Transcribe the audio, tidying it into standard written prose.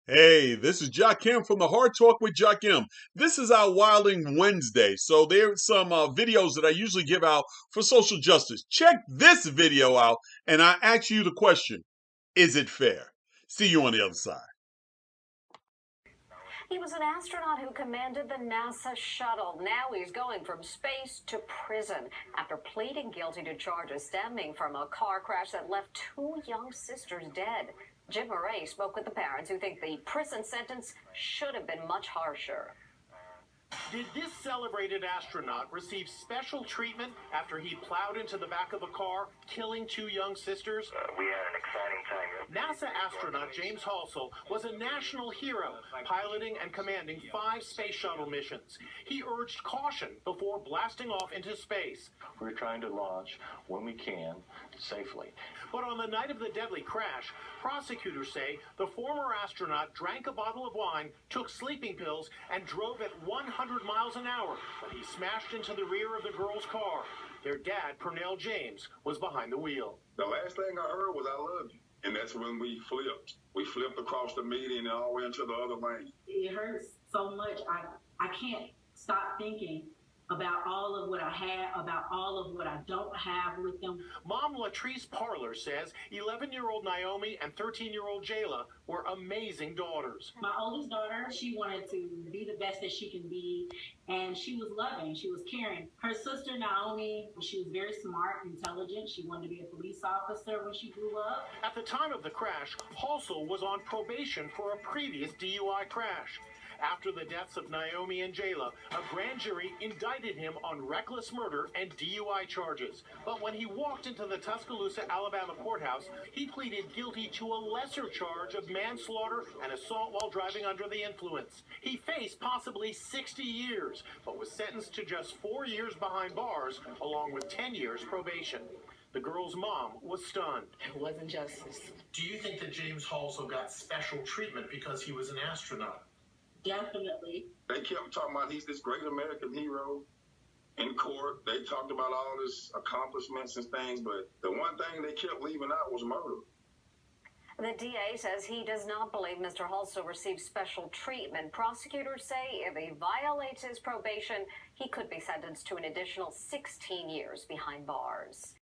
Hey, this is Jakim from the Hard Talk with Jakim. This is our Wilding Wednesday. So there's some videos that I usually give out for social justice. Check this video out, and I ask you the question, is it fair? See you on the other side. He was an astronaut who commanded the NASA shuttle. Now he's going from space to prison after pleading guilty to charges stemming from a car crash that left two young sisters dead. Jim Murray spoke with the parents who think the prison sentence should have been much harsher. Did this celebrated astronaut receive special treatment after he plowed into the back of a car, killing two young sisters? We had an exciting time. NASA astronaut James Halsell was a national hero, piloting and commanding 5 space shuttle missions. He urged caution before blasting off into space. We're trying to launch when we can safely. But on the night of the deadly crash, prosecutors say the former astronaut drank a bottle of wine, took sleeping pills, and drove at 100 miles an hour when he smashed into the rear of the girl's car. Their dad, Pernell James, was behind the wheel. The last thing I heard was, "I love you." And that's when we flipped. We flipped across the median and all the way into the other lane. It hurts so much. I can't stop thinking about all of what I had, about all of what I don't have with them. Mom Latrice Parler says 11-year-old Naomi and 13-year-old Jayla were amazing daughters. My oldest daughter, she wanted to be the best that she can be, and she was loving, she was caring. Her sister Naomi, she was very smart, intelligent. She wanted to be a police officer when she grew up. At the time of the crash, Halsell was on probation for a previous DUI crash. After the deaths of Naomi and Jayla, a grand jury indicted him on reckless murder and DUI charges. But when he walked into the Tuscaloosa, Alabama courthouse, he pleaded guilty to a lesser charge of manslaughter and assault while driving under the influence. He faced possibly 60 years, but was sentenced to just 4 years behind bars, along with 10 years probation. The girl's mom was stunned. It wasn't justice. Do you think that James Halsell got special treatment because he was an astronaut? Definitely. They kept talking about he's this great American hero in court. They talked about all his accomplishments and things, but the one thing they kept leaving out was murder. The DA says he does not believe Mr. Halsell received special treatment. Prosecutors say if he violates his probation, he could be sentenced to an additional 16 years behind bars.